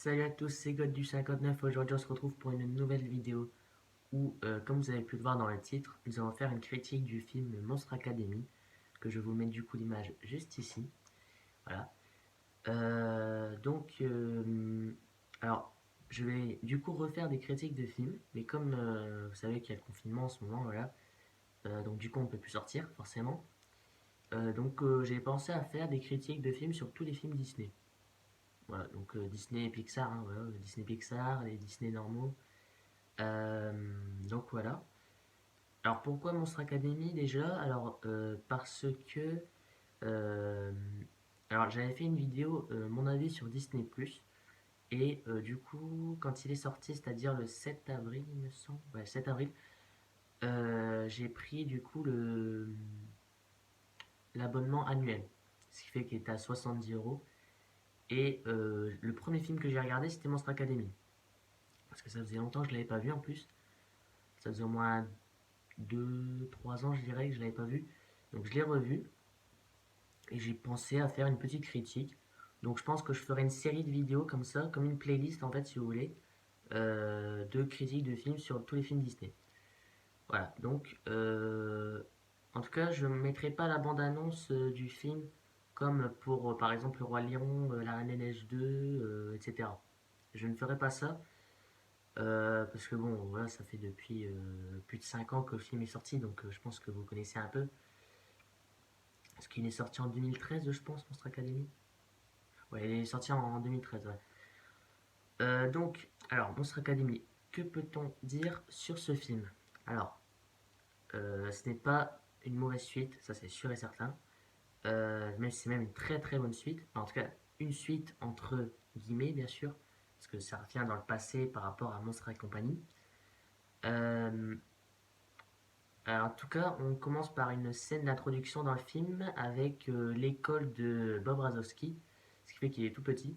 Salut à tous, c'est God du 59. Aujourd'hui, on se retrouve pour une nouvelle vidéo où, comme vous avez pu le voir dans le titre, nous allons faire une critique du film Monstre Academy, que je vous mets du coup l'image juste ici. Voilà. Alors, je vais du coup refaire des critiques de films, mais comme vous savez qu'il y a le confinement en ce moment, voilà, donc du coup on peut plus sortir forcément. J'ai pensé à faire des critiques de films sur tous les films Disney. Voilà, donc Disney et Pixar, hein, voilà, Disney Pixar, les Disney normaux. Euh, donc voilà. Alors pourquoi Monstre Academy déjà? Alors parce que euh, alors j'avais fait une vidéo mon avis sur Disney Plus et du coup quand il est sorti, c'est-à-dire le 7 avril il me semble, ouais 7 avril, j'ai pris du coup le l'abonnement annuel, ce qui fait qu'il était à 70 € et le premier film que j'ai regardé c'était Monstre Academy parce que ça faisait longtemps que je l'avais pas vu en plus, ça faisait au moins 2 3 ans je dirais que je l'avais pas vu. Donc je l'ai revu et j'ai pensé à faire une petite critique. Donc je pense que je ferai une série de vidéos comme ça, comme une playlist en fait si vous voulez, de critiques de films sur tous les films Disney. Voilà, en tout cas je ne mettrai pas la bande-annonce du film comme pour par exemple Le Roi Lion, La Reine des Neiges 2, etc. Je ne ferai pas ça parce que bon voilà ça fait depuis plus de 5 ans que le film est sorti donc je pense que vous connaissez un peu. Parce qu'il est sorti en 2013, je pense, Monstre Academy. Ouais, il est sorti en 2013, ouais. Alors, Monstre Academy, que peut-on dire sur ce film? Alors, ce n'est pas une mauvaise suite, ça c'est sûr et certain. Mais c'est même une très très bonne suite. Enfin, en tout cas, une suite entre guillemets, bien sûr, parce que ça revient dans le passé par rapport à Monstre et compagnie. Euh, alors, en tout cas, on commence par une scène d'introduction dans le film avec l'école de Bob Razowski, ce qui fait qu'il est tout petit.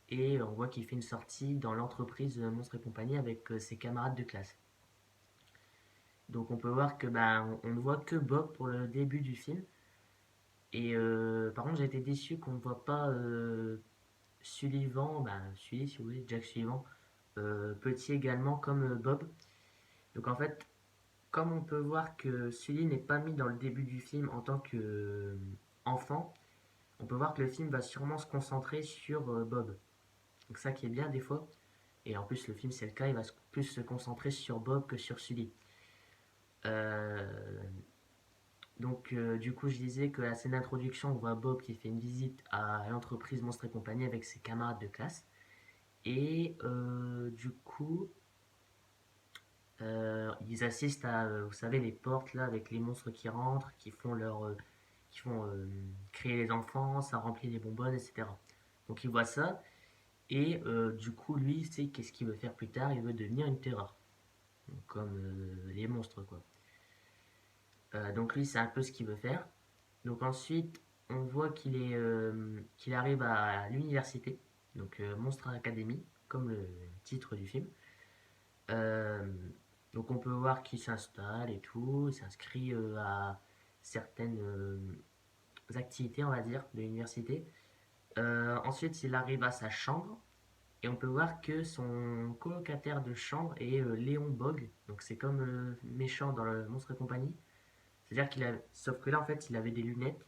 Et on voit qu'il fait une sortie dans l'entreprise Monstre et compagnie avec ses camarades de classe. Donc on peut voir que on ne voit que Bob pour le début du film. Et par contre j'ai été déçu qu'on ne voit pas Sullivan, Sully si vous voulez, Jack Sullivan, petit également comme Bob. Donc en fait, comme on peut voir que Sully n'est pas mis dans le début du film en tant que enfant, on peut voir que le film va sûrement se concentrer sur Bob. Donc ça qui est bien des fois. Et en plus, le film, c'est le cas, il va plus se concentrer sur Bob que sur Sully. Euh, du coup, je disais que la scène d'introduction, on voit Bob qui fait une visite à l'entreprise Monstre et compagnie avec ses camarades de classe. Et ils assistent à, vous savez, les portes là avec les monstres qui rentrent, qui font créer les enfants, ça remplit les bonbonnes, etc. Donc il voit ça et du coup, lui, c'est qu'est-ce qu'il veut faire plus tard? Il veut devenir une terreur, donc, comme les monstres quoi. Donc lui, c'est un peu ce qu'il veut faire. Donc ensuite, on voit qu'il arrive à l'université, donc Monstre Academy, comme le titre du film. Euh, donc on peut voir qu'il s'installe et tout, il s'inscrit à certaines activités, on va dire, de l'université. Ensuite, il arrive à sa chambre et on peut voir que son colocataire de chambre est Léon Bog. Donc c'est comme méchant dans le Monstre et compagnie. C'est-à-dire sauf que là en fait, il avait des lunettes,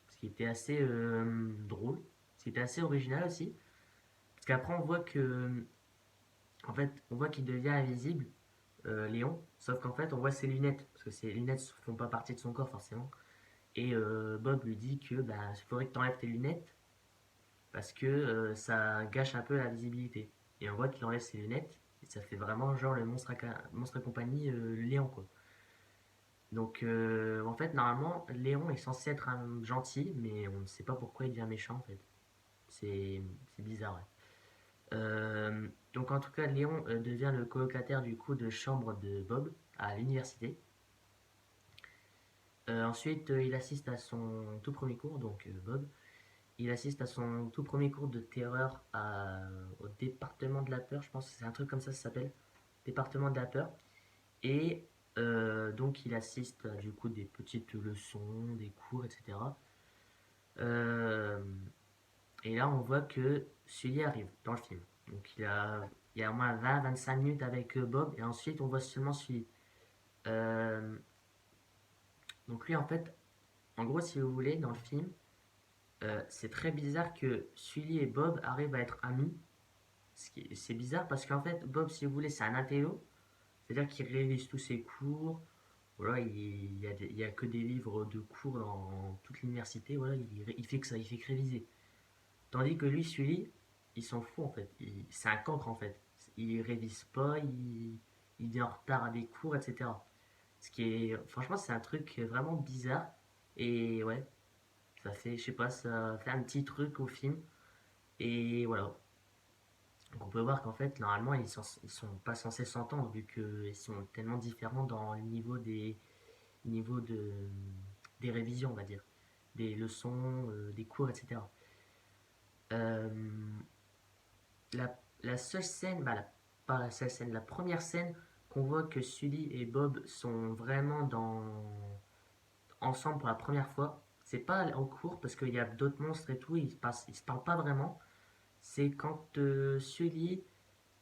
ce qui était assez drôle, ce qui était assez original aussi. Parce qu'après on voit en fait, on voit qu'il devient invisible, Léon, sauf qu'en fait on voit ses lunettes, parce que ses lunettes ne font pas partie de son corps forcément. Et Bob lui dit que il faudrait que tu enlèves tes lunettes parce que ça gâche un peu la visibilité. Et on voit qu'il enlève ses lunettes et ça fait vraiment genre le monstre et compagnie Léon quoi. En fait normalement Léon est censé être un gentil mais on ne sait pas pourquoi il devient méchant en fait. C'est bizarre ouais. Donc en tout cas Léon devient le colocataire du coup de chambre de Bob à l'université. Ensuite il assiste à son tout premier cours donc Bob. Il assiste à son tout premier cours de terreur au département de la peur, je pense que c'est un truc comme ça s'appelle. Département de la peur. Et donc il assiste à du coup des petites leçons, des cours, etc. Euh, Et là, on voit que Sully arrive dans le film. Donc il y a au moins 20-25 minutes avec Bob, et ensuite on voit seulement Sully. Euh, donc lui, en fait, en gros, si vous voulez, dans le film, c'est très bizarre que Sully et Bob arrivent à être amis. C'est bizarre parce qu'en fait, Bob, si vous voulez, c'est un intello, c'est-à-dire qu'il révise tous ses cours. Voilà, il y a que des livres de cours dans toute l'université. Voilà, il fait que ça, il fait que réviser. Tandis que lui, Sully, il s'en fout en fait. C'est un cancre en fait. Il révise pas, il vient en retard à des cours, etc. Ce qui est, franchement, c'est un truc vraiment bizarre. Et ouais, ça fait, je sais pas, ça fait un petit truc au film. Et voilà. Donc on peut voir qu'en fait, normalement, ils sont pas censés s'entendre vu qu'ils sont tellement différents dans le niveau des révisions, on va dire. Des leçons, des cours, etc. Euh, la seule scène, pas la seule scène, la première scène qu'on voit que Sully et Bob sont vraiment ensemble pour la première fois, c'est pas en cours parce qu'il y a d'autres monstres et tout, ils se parlent pas vraiment. C'est quand Sully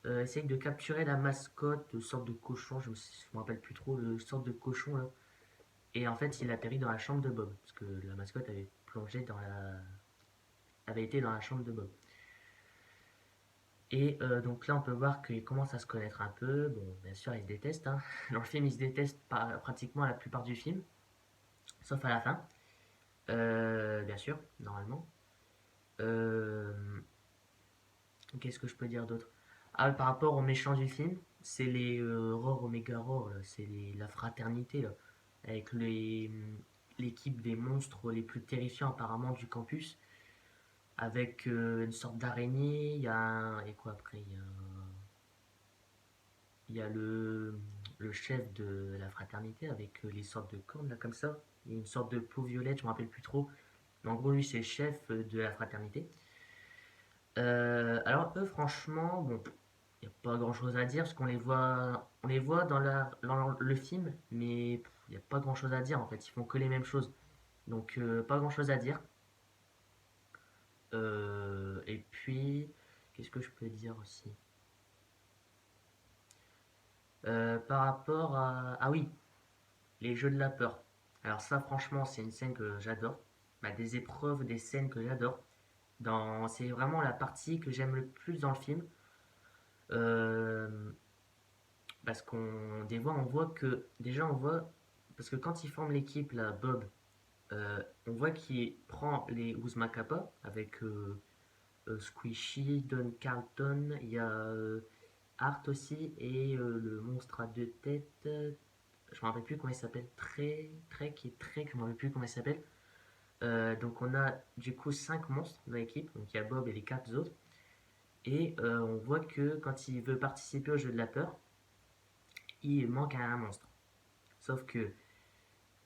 essaye de capturer la mascotte, une sorte de cochon, je me rappelle plus trop, le sorte de cochon là. Et en fait, il atterrit dans la chambre de Bob parce que la mascotte avait été dans la chambre de Bob. Et donc là, on peut voir qu'ils commencent à se connaître un peu. Bon, bien sûr, ils se détestent, hein. Dans le film, ils se détestent pratiquement la plupart du film, sauf à la fin. Bien sûr, normalement. Euh, Qu'est-ce que je peux dire d'autre? Ah, par rapport aux méchants du film, c'est les Roar Omega Roar, là. C'est la fraternité, là, avec l'équipe des monstres les plus terrifiants apparemment du campus, avec une sorte d'araignée. Et quoi après? Il y a le chef de la fraternité avec les sortes de cornes là comme ça. Il y a une sorte de peau violette, je me rappelle plus trop. Mais en gros, lui, c'est le chef de la fraternité. Alors eux, franchement, bon, il n'y a pas grand-chose à dire parce on les voit dans le film, mais il n'y a pas grand-chose à dire en fait. Ils font que les mêmes choses, donc pas grand-chose à dire. Et puis, qu'est-ce que je peux dire aussi? Par rapport à... Ah oui, les jeux de la peur. Alors ça, franchement, c'est une scène que j'adore. Bah, des épreuves, des scènes que j'adore. C'est vraiment la partie que j'aime le plus dans le film. Euh, Parce qu'on des fois, on voit que... Déjà, on voit... Parce que quand il forme l'équipe, là, Bob, on voit qu'il prend les Uzma Kappa avec Squishy, Don Carlton, il y a Art aussi, et le monstre à deux têtes. Je me rappelle plus comment il s'appelle. Trek et Trek, je me rappelle plus comment il s'appelle. Donc on a du coup 5 monstres dans l'équipe, donc il y a Bob et les 4 autres. Et on voit que quand il veut participer au jeu de la peur, il manque à un monstre. Sauf que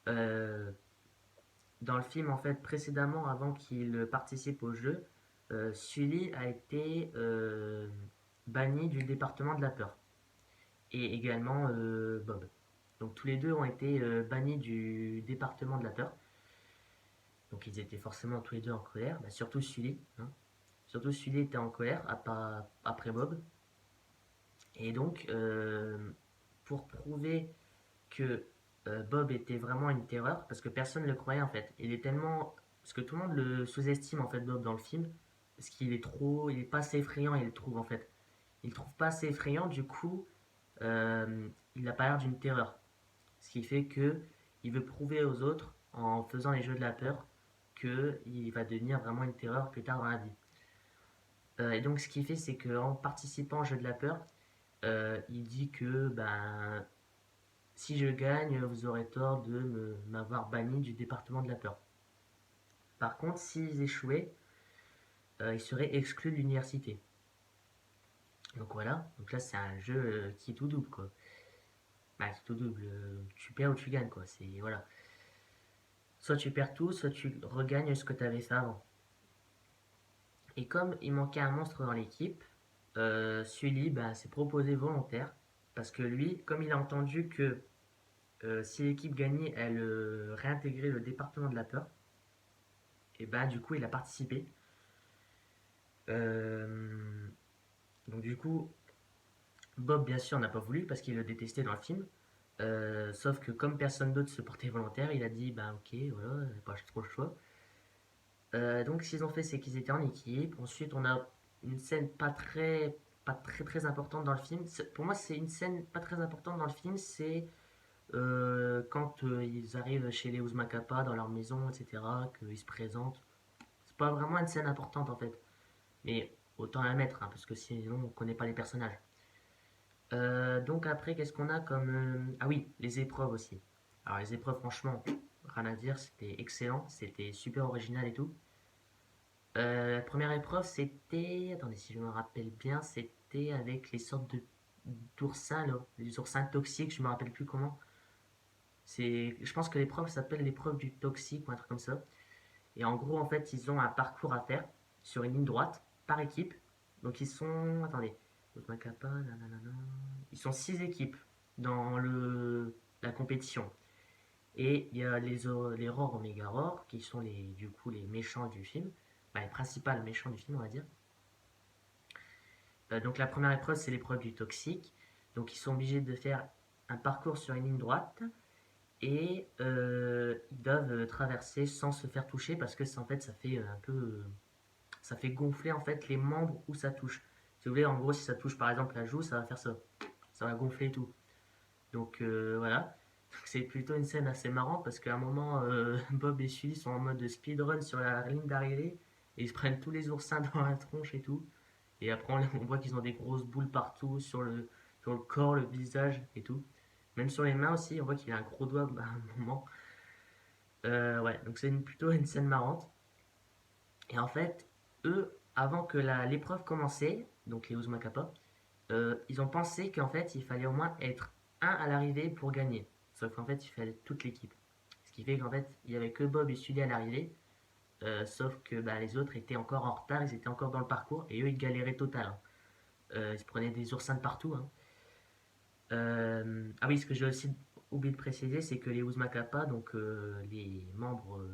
euh, dans le film, en fait, précédemment, avant qu'il participe au jeu, Sully a été banni du département de la peur. Et également Bob. Donc tous les deux ont été bannis du département de la peur. Donc ils étaient forcément tous les deux en colère, bah, surtout Sully, hein. Surtout Sully était en colère après Bob. Et donc, pour prouver que Bob était vraiment une terreur, parce que personne ne le croyait en fait. Il est tellement... Parce que tout le monde le sous-estime en fait Bob dans le film, parce qu'il est trop... Il est pas assez effrayant, il le trouve en fait. Il le trouve pas assez effrayant, du coup, il n'a pas l'air d'une terreur. Ce qui fait que il veut prouver aux autres, en faisant les jeux de la peur, qu'il va devenir vraiment une terreur plus tard dans la vie. Et donc ce qu'il fait, c'est qu'en participant au jeu de la peur, il dit que ben, si je gagne, vous aurez tort de m'avoir banni du département de la peur. Par contre, s'ils échouaient, ils seraient exclus de l'université. Donc voilà, donc là c'est un jeu qui est tout double quoi. Bah, c'est tout double, tu perds ou tu gagnes quoi. C'est voilà. Soit tu perds tout, soit tu regagnes ce que tu avais fait avant. Et comme il manquait un monstre dans l'équipe, Sully bah, s'est proposé volontaire parce que lui, comme il a entendu que si l'équipe gagnait, elle réintégrait le département de la peur, et bah du coup il a participé. Euh, donc du coup, Bob, bien sûr, n'a pas voulu parce qu'il le détestait dans le film. Sauf que comme personne d'autre se portait volontaire, il a dit, bah ok, voilà, pas trop le choix. Donc ce qu'ils ont fait, c'est qu'ils étaient en équipe. Ensuite, on a une scène pas très importante dans le film. Pour moi, c'est une scène pas très importante dans le film. C'est quand ils arrivent chez les Uzmakapa dans leur maison, etc., qu'ils se présentent. C'est pas vraiment une scène importante en fait. Mais autant la mettre, hein, parce que sinon on connaît pas les personnages. Donc après, qu'est-ce qu'on a comme... Ah oui, les épreuves aussi. Alors les épreuves, franchement, rien à dire, c'était excellent, c'était super original et tout. La première épreuve, c'était... Attendez, si je me rappelle bien, c'était avec les sortes de d'oursins, là. Les oursins toxiques, je me rappelle plus comment. Je pense que l'épreuve s'appelle l'épreuve du toxique ou un truc comme ça. Et en gros, en fait, ils ont un parcours à faire sur une ligne droite par équipe. Donc ils sont... Attendez. Ils sont 6 équipes dans la compétition. Et il y a les Roar Omega Roar, qui sont du coup les méchants du film. Enfin, les principaux méchants du film, on va dire. Donc la première épreuve, c'est l'épreuve du toxique. Donc ils sont obligés de faire un parcours sur une ligne droite. Et ils doivent traverser sans se faire toucher parce que en fait ça fait un peu ça fait gonfler en fait les membres où ça touche. Si vous voulez, en gros, si ça touche par exemple la joue, ça va faire ça. Ça va gonfler et tout. Donc voilà. C'est plutôt une scène assez marrante parce qu'à un moment, Bob et Sully sont en mode speedrun sur la ligne d'arrivée et ils se prennent tous les oursins dans la tronche et tout. Et après, on voit qu'ils ont des grosses boules partout sur le corps, le visage et tout. Même sur les mains aussi, on voit qu'il a un gros doigt à un moment. Ouais, donc c'est plutôt une scène marrante. Et en fait, eux, avant que l'épreuve commençait, donc les Uzumacapa, ils ont pensé qu'en fait, il fallait au moins être un à l'arrivée pour gagner. Sauf qu'en fait, il fallait toute l'équipe. Ce qui fait qu'en fait, il n'y avait que Bob et Sully à l'arrivée. Sauf que bah, les autres étaient encore en retard, ils étaient encore dans le parcours et eux, ils galéraient total, hein. Ils se prenaient des oursins de partout, hein. Ah oui, ce que j'ai aussi oublié de préciser, c'est que les Uzumacapa, donc les membres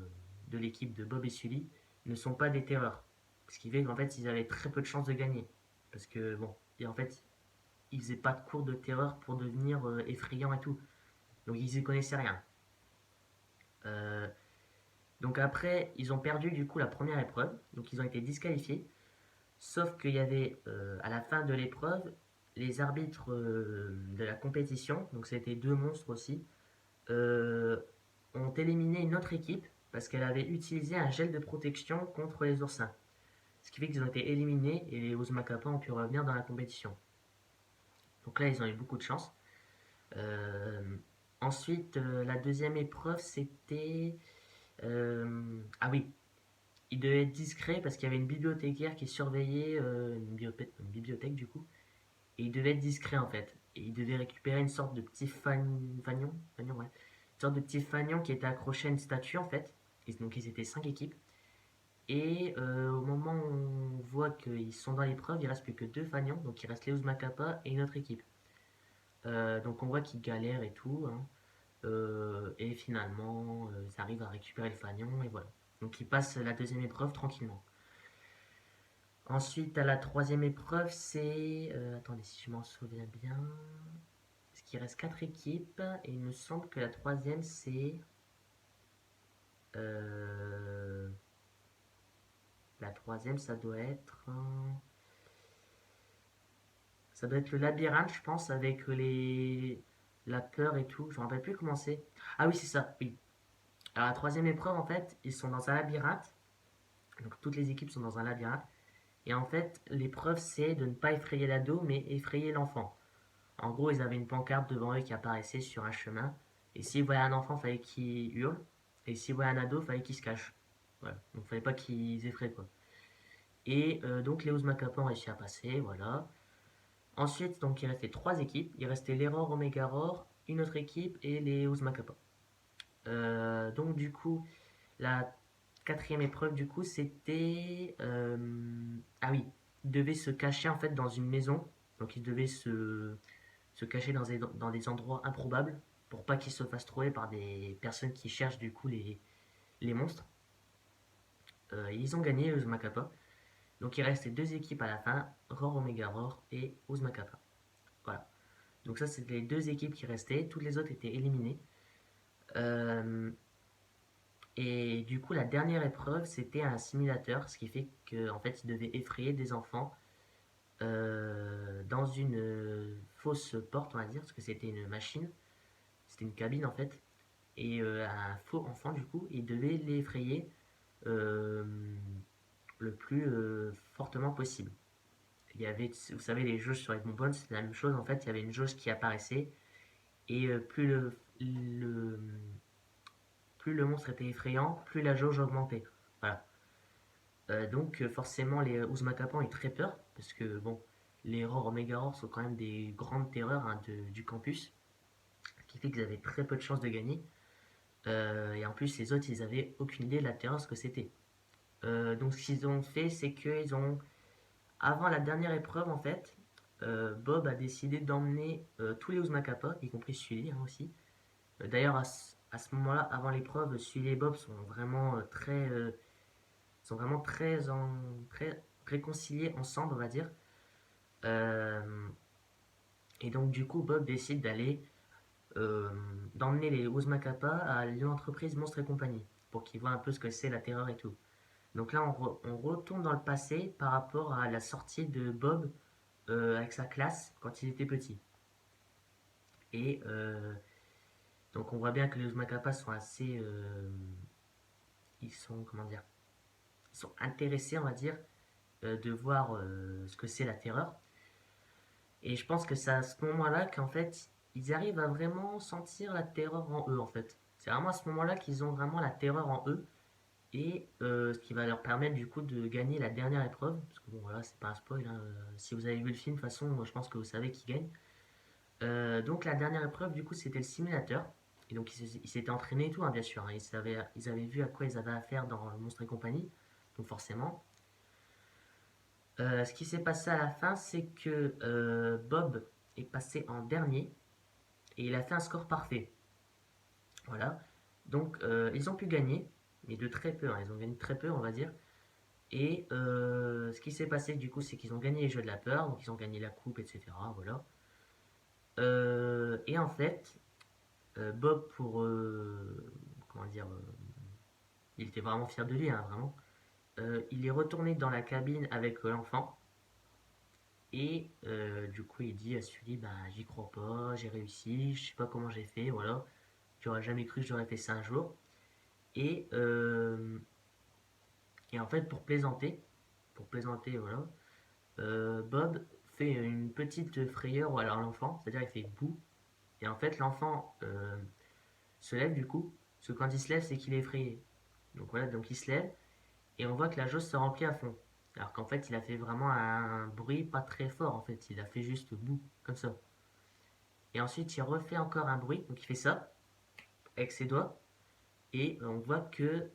de l'équipe de Bob et Sully, ne sont pas des terreurs. Ce qui fait qu'en fait, ils avaient très peu de chances de gagner. Parce que, bon, et en fait, ils faisaient pas de cours de terreur pour devenir effrayants et tout. Donc ils y connaissaient rien. Euh, donc après, ils ont perdu du coup la première épreuve. Donc ils ont été disqualifiés. Sauf qu'il y avait à la fin de l'épreuve les arbitres de la compétition, donc c'était deux monstres aussi, euh, ont éliminé une autre équipe parce qu'elle avait utilisé un gel de protection contre les oursins. Ce qui fait qu'ils ont été éliminés et les Uzumacapa ont pu revenir dans la compétition. Donc là, ils ont eu beaucoup de chance. Euh, Ensuite, la deuxième épreuve, c'était... ah oui, ils devaient être discrets parce qu'il y avait une bibliothécaire qui surveillait une bibliothèque du coup. Et ils devaient être discrets en fait. Et ils devaient récupérer une sorte de petit fanion, ouais. Une sorte de petit fanion qui était accroché à une statue en fait. Et donc ils étaient 5 équipes. Et au moment où on voit qu'ils sont dans l'épreuve, il reste plus que 2 fanions. Donc il reste Leus Macapa et une autre équipe. Donc on voit qu'ils galèrent et tout, hein. Et finalement, ils arrivent à récupérer le fanion et voilà. Donc ils passent la deuxième épreuve tranquillement. Ensuite, à la troisième épreuve, c'est... attendez, si je m'en souviens bien... Parce qu'il reste 4 équipes, et il me semble que la troisième, c'est... euh, la troisième, ça doit être... ça doit être le labyrinthe, je pense, avec la peur et tout. Je me rappelle plus comment c'est. Ah oui, c'est ça, oui. Alors la troisième épreuve, en fait, ils sont dans un labyrinthe. Donc toutes les équipes sont dans un labyrinthe. Et en fait, l'épreuve, c'est de ne pas effrayer l'ado, mais effrayer l'enfant. En gros, ils avaient une pancarte devant eux qui apparaissait sur un chemin. Et s'ils voyaient un enfant, il fallait qu'il hurle. Et s'ils voyaient un ado, il fallait qu'il se cache. Voilà. Donc, il fallait pas qu'ils effraient, quoi. Et donc, les Macapa ont réussi à passer, voilà. Ensuite, donc, il restait 3 équipes. Il restait l'Error Omega Roar, une autre équipe et les Macapa. Donc, du coup, la quatrième épreuve, du coup, c'était... ah oui, ils devaient se cacher, en fait, dans une maison. Donc, ils devaient se cacher dans des endroits improbables pour pas qu'ils se fassent trouver par des personnes qui cherchent du coup les monstres. Ils ont gagné, Macapa. Donc il restait deux équipes à la fin, Roar Omega Roar et Uzma Kappa. Voilà. Donc ça c'était les deux équipes qui restaient, toutes les autres étaient éliminées. Euh, et du coup la dernière épreuve c'était un simulateur, ce qui fait qu'en fait ils devaient effrayer des enfants dans une fausse porte on va dire, parce que c'était une machine, c'était une cabine en fait. Et un faux enfant du coup, il devait l'effrayer euh, le plus fortement possible. Il y avait, vous savez, les jauges sur les bonbonnes, c'est la même chose en fait. Il y avait une jauge qui apparaissait et le- plus le monstre était effrayant, plus la jauge augmentait. Voilà. Donc forcément, les Uzmakapan ont très peur parce que bon, les Roar Omega Roar sont quand même des grandes terreurs hein, du campus, ce qui fait qu'ils avaient très peu de chances de gagner. Et en plus, les autres, ils avaient aucune idée de la terreur ce que c'était. Donc ce qu'ils ont fait, c'est qu'ils ont, avant la dernière épreuve en fait, Bob a décidé d'emmener tous les Uzmacapa, y compris Sully hein, aussi. D'ailleurs à ce moment-là, avant l'épreuve, Sully et Bob sont vraiment très réconciliés ensemble, on va dire. Euh, et donc du coup, Bob décide euh, d'emmener les Uzmacapa à l'entreprise Monstre et compagnie pour qu'ils voient un peu ce que c'est la terreur et tout. Donc là, on retourne dans le passé par rapport à la sortie de Bob avec sa classe quand il était petit. Et donc on voit bien que les Uzmakapas sont assez... ils sont, comment dire, ils sont intéressés, on va dire, de voir ce que c'est la terreur. Et je pense que c'est à ce moment-là qu'en fait, ils arrivent à vraiment sentir la terreur en eux, en fait. C'est vraiment à ce moment-là qu'ils ont vraiment la terreur en eux. Et ce qui va leur permettre du coup de gagner la dernière épreuve. Parce que bon voilà, c'est pas un spoil. Hein, si vous avez vu le film, de toute façon, je pense que vous savez qui gagne. Donc la dernière épreuve, du coup, c'était le simulateur. Et donc ils s'étaient entraînés et tout, hein, bien sûr. Hein. Ils avaient vu à quoi ils avaient affaire dans Monstre et compagnie. Donc forcément. Ce qui s'est passé à la fin, c'est que Bob est passé en dernier. Et il a fait un score parfait. Voilà. Donc ils ont pu gagner. Mais de très peu. Hein. Ils ont gagné très peu, on va dire. Et ce qui s'est passé du coup, c'est qu'ils ont gagné les jeux de la peur, donc ils ont gagné la coupe, etc. Voilà. Et en fait, Bob, pour. Comment dire il était vraiment fier de lui, hein, vraiment. Il est retourné dans la cabine avec l'enfant. Et du coup, il dit à Sully bah, j'y crois pas, j'ai réussi, je sais pas comment j'ai fait, voilà. J'aurais jamais cru que j'aurais fait ça un jour. Et, euh, et en fait, pour plaisanter, voilà, Bob fait une petite frayeur à l'enfant, c'est-à-dire il fait bouh. Et en fait, l'enfant se lève du coup, parce que quand il se lève, c'est qu'il est effrayé. Donc voilà, donc il se lève et on voit que la jauge se remplit à fond. Alors qu'en fait, il a fait vraiment un bruit pas très fort en fait, il a fait juste bouh, comme ça. Et ensuite, il refait encore un bruit, donc il fait ça avec ses doigts. Et on voit que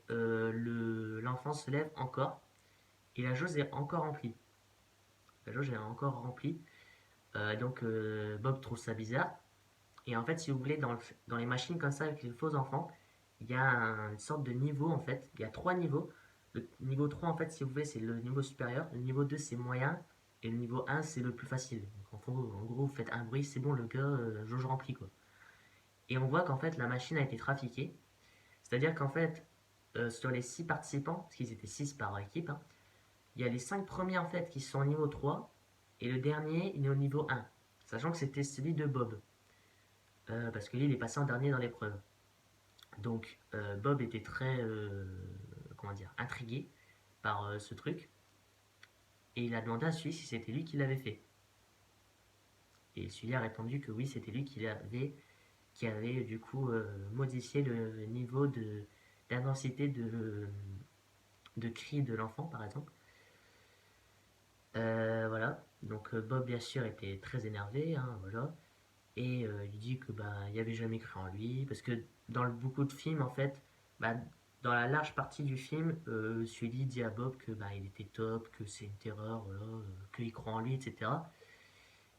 l'enfant se lève encore et la jauge est encore remplie. La jauge est encore remplie. Donc Bob trouve ça bizarre. Et en fait, si vous voulez, dans les machines comme ça avec les faux enfants, il y a une sorte de niveau en fait. Il y a trois niveaux. Le niveau 3 en fait, si vous voulez, c'est le niveau supérieur. Le niveau 2 c'est moyen. Et le niveau 1, c'est le plus facile. Donc en gros, vous faites un bruit, c'est bon, le gars, jauge remplie quoi. Et on voit qu'en fait, la machine a été trafiquée. C'est-à-dire qu'en fait, sur les 6 participants, parce qu'ils étaient 6 par équipe, hein, il y a les 5 premiers en fait qui sont au niveau 3. Et le dernier, il est au niveau 1. Sachant que c'était celui de Bob. Parce que lui, il est passé en dernier dans l'épreuve. Donc Bob était très comment dire intrigué par ce truc et il a demandé à Sully si c'était lui qui l'avait fait. Et Sully a répondu que oui, c'était lui qui avait du coup modifié le niveau d'intensité de cri de l'enfant par exemple. Voilà, donc Bob bien sûr était très énervé, hein, voilà. Et il dit que bah il avait jamais cru en lui parce que dans beaucoup de films en fait, bah, dans la large partie du film, Sully dit à Bob que bah il était top, que c'est une terreur, voilà, qu'il croit en lui, etc.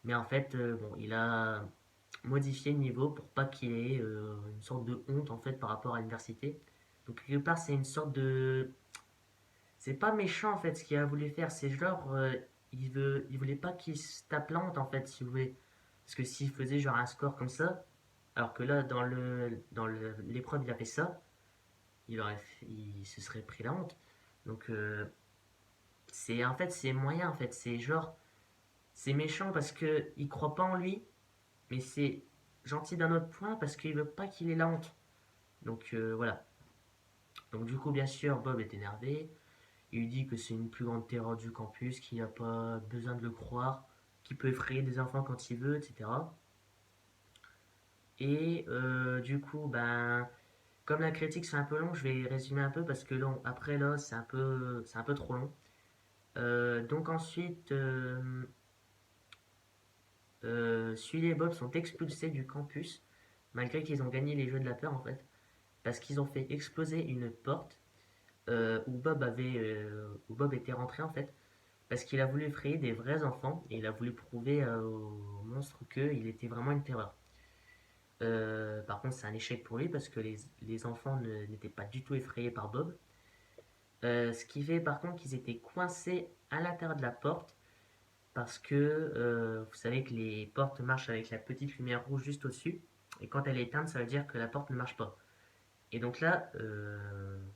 Mais en fait, bon, il a modifié le niveau pour pas qu'il ait une sorte de honte en fait par rapport à l'université. Donc quelque part c'est une sorte de c'est pas méchant en fait ce qu'il a voulu faire, c'est genre il voulait pas qu'il se tape la honte en fait si vous voulez. Parce que s'il faisait genre un score comme ça, alors que là l'épreuve il a fait ça, il se serait pris la honte. Donc c'est en fait c'est moyen en fait, c'est genre c'est méchant parce que il croit pas en lui, mais c'est gentil d'un autre point parce qu'il veut pas qu'il ait la honte. Donc voilà. Donc du coup bien sûr Bob est énervé. Il lui dit que c'est une plus grande terreur du campus, qu'il n'a pas besoin de le croire, qu'il peut effrayer des enfants quand il veut, etc. Et du coup, ben, comme la critique c'est un peu long, je vais résumer un peu parce que long, après là, c'est un peu trop long. Donc ensuite, Sully et Bob sont expulsés du campus, malgré qu'ils ont gagné les jeux de la peur en fait, parce qu'ils ont fait exploser une porte où Bob était rentré en fait. Parce qu'il a voulu effrayer des vrais enfants et il a voulu prouver au monstre qu'il était vraiment une terreur. Par contre, c'est un échec pour lui parce que les enfants n'étaient pas du tout effrayés par Bob. Ce qui fait par contre qu'ils étaient coincés à l'intérieur de la porte parce que vous savez que les portes marchent avec la petite lumière rouge juste au-dessus. Et quand elle est éteinte, ça veut dire que la porte ne marche pas. Et donc là,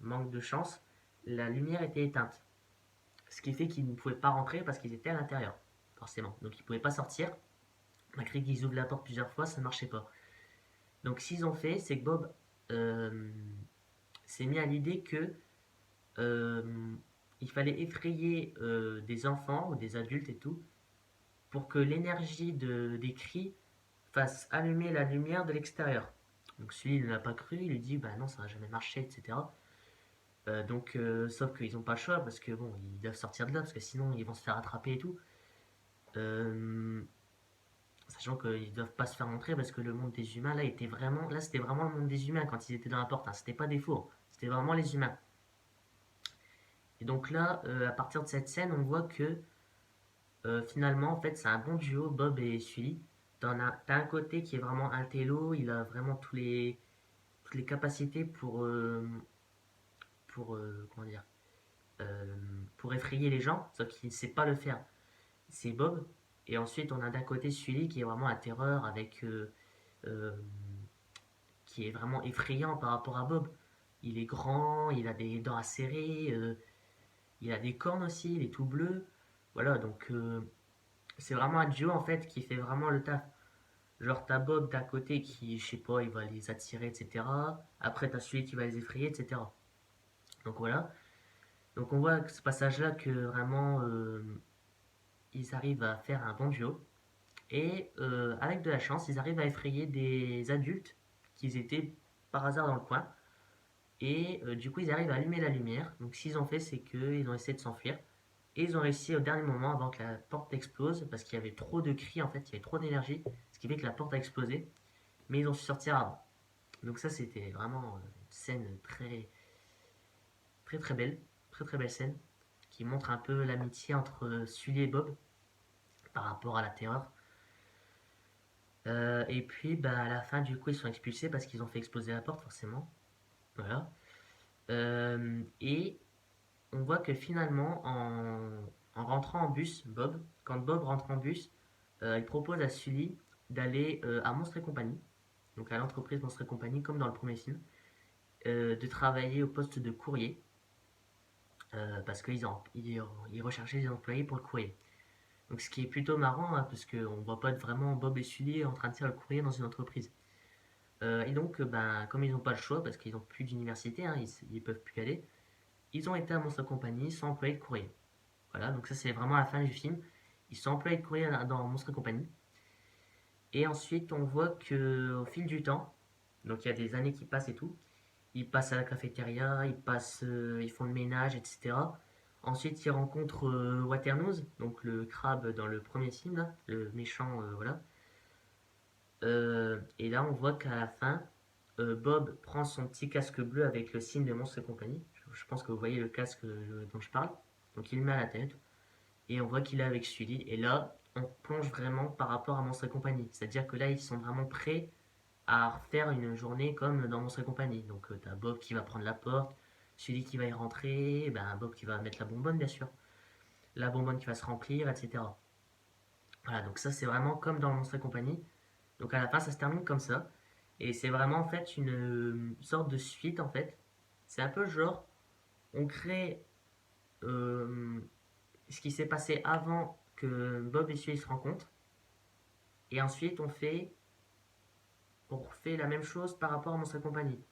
manque de chance, la lumière était éteinte. Ce qui fait qu'ils ne pouvaient pas rentrer parce qu'ils étaient à l'intérieur, forcément. Donc ils ne pouvaient pas sortir. Malgré qu'ils ouvrent la porte plusieurs fois, ça ne marchait pas. Donc ce qu'ils ont fait, c'est que Bob euh, s'est mis à l'idée que euh, il fallait effrayer des enfants ou des adultes et tout pour que l'énergie des cris fasse allumer la lumière de l'extérieur. Donc celui il ne l'a pas cru, il lui dit bah non ça va jamais marcher, etc. Sauf qu'ils n'ont pas le choix parce que bon ils doivent sortir de là parce que sinon ils vont se faire attraper et tout. Euh, Sachant qu'ils doivent pas se faire montrer parce que le monde des humains là était vraiment. Là c'était vraiment le monde des humains quand ils étaient dans la porte, hein. C'était pas des faux, c'était vraiment les humains. Et donc là, à partir de cette scène, on voit que finalement, en fait, c'est un bon duo, Bob et Sully. T'as un côté qui est vraiment un télo, il a vraiment toutes les capacités comment dire, euh, pour effrayer les gens, sauf qu'il ne sait pas le faire. C'est Bob. Et ensuite, on a d'un côté Sully qui est vraiment un terreur avec euh, qui est vraiment effrayant par rapport à Bob. Il est grand, il a des dents acérées, il a des cornes aussi, il est tout bleu. Voilà, donc c'est vraiment un duo en fait qui fait vraiment le taf. Genre t'as Bob d'un côté qui, je sais pas, il va les attirer, etc. Après t'as celui qui va les effrayer, etc. Donc voilà. Donc on voit à ce passage-là que vraiment ils arrivent à faire un bon duo. Et avec de la chance, ils arrivent à effrayer des adultes qui étaient par hasard dans le coin. Et du coup, ils arrivent à allumer la lumière. Donc, ce qu'ils ont fait, c'est qu'ils ont essayé de s'enfuir. Et ils ont réussi au dernier moment avant que la porte explose. Parce qu'il y avait trop de cris, en fait, il y avait trop d'énergie. Ce qui fait que la porte a explosé. Mais ils ont su sortir avant. Donc, ça, c'était vraiment une scène très très belle. Très très belle scène. Qui montre un peu l'amitié entre Sully et Bob par rapport à la terreur. Et puis, bah, à la fin, du coup, ils sont expulsés parce qu'ils ont fait exploser la porte, forcément. Voilà. Et on voit que finalement, en rentrant en bus, quand Bob rentre en bus, il propose à Sully d'aller à Monstre et Compagnie, donc à l'entreprise Monstre et Compagnie, comme dans le premier film, de travailler au poste de courrier, parce qu'ils recherchaient des employés pour le courrier. Donc ce qui est plutôt marrant, hein, parce qu'on ne voit pas vraiment Bob et Sully en train de faire le courrier dans une entreprise. Et donc, ben, comme ils n'ont pas le choix, parce qu'ils n'ont plus d'université, hein, ils ne peuvent plus y aller, ils ont été à Monstre et Compagnie sans employé de courrier. Voilà, donc ça c'est vraiment la fin du film. Ils sont employés de courrier dans Monstre et Compagnie. Et ensuite, on voit que au fil du temps, donc il y a des années qui passent et tout, ils passent à la cafétéria, ils font le ménage, etc. Ensuite, ils rencontrent Waternose, donc le crabe dans le premier film, là, le méchant, voilà. Et là, on voit qu'à la fin, Bob prend son petit casque bleu avec le signe de Monstre et Compagnie. Je pense que vous voyez le casque dont je parle. Donc il le met à la tête. Et on voit qu'il est avec Sully. Et là, on plonge vraiment par rapport à Monstre et Compagnie. C'est-à-dire que là, ils sont vraiment prêts à refaire une journée comme dans Monstre et Compagnie. Donc t'as Bob qui va prendre la porte, celui qui va y rentrer, ben Bob qui va mettre la bonbonne bien sûr, la bonbonne qui va se remplir, etc. Voilà, donc ça c'est vraiment comme dans Monstres et compagnie. Donc à la fin ça se termine comme ça. Et c'est vraiment en fait une sorte de suite en fait. C'est un peu genre, on crée euh, ce qui s'est passé avant que Bob et Sully se rencontrent. Et ensuite on refait la même chose par rapport à Monstres et compagnie.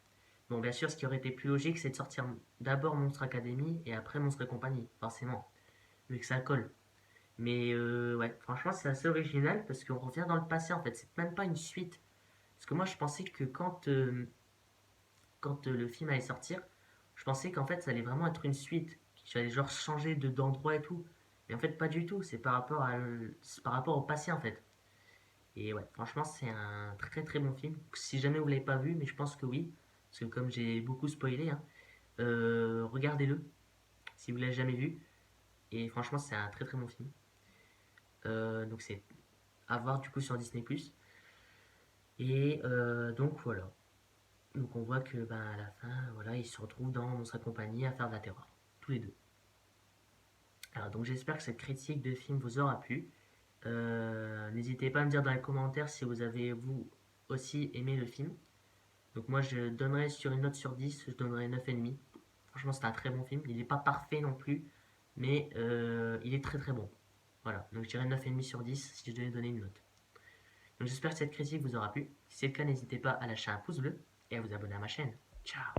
Bon, bien sûr, ce qui aurait été plus logique, c'est de sortir d'abord Monstre Academy et après Monstre et compagnie, forcément, vu que ça colle. Mais ouais, franchement, c'est assez original parce qu'on revient dans le passé en fait. C'est même pas une suite. Parce que moi, je pensais que quand le film allait sortir, je pensais qu'en fait, ça allait vraiment être une suite. Que j'allais genre changer d'endroit et tout. Mais en fait, pas du tout. C'est par rapport au passé en fait. Et ouais, franchement, c'est un très très bon film. Si jamais vous l'avez pas vu, mais je pense que oui. Parce que comme j'ai beaucoup spoilé, hein, regardez-le si vous l'avez jamais vu. Et franchement, c'est un très très bon film. Donc c'est à voir du coup sur Disney+. Et donc voilà. Donc on voit que ben, à la fin, voilà, ils se retrouvent dans sa compagnie à faire de la terreur. Tous les deux. Alors donc j'espère que cette critique de film vous aura plu. N'hésitez pas à me dire dans les commentaires si vous avez vous aussi aimé le film. Donc moi je donnerais sur une note sur 10, je donnerais 9,5. Franchement c'est un très bon film. Il n'est pas parfait non plus, mais il est très très bon. Voilà, donc je dirais 9,5 sur 10 si je devais donner une note. Donc j'espère que cette critique vous aura plu. Si c'est le cas, n'hésitez pas à lâcher un pouce bleu et à vous abonner à ma chaîne. Ciao.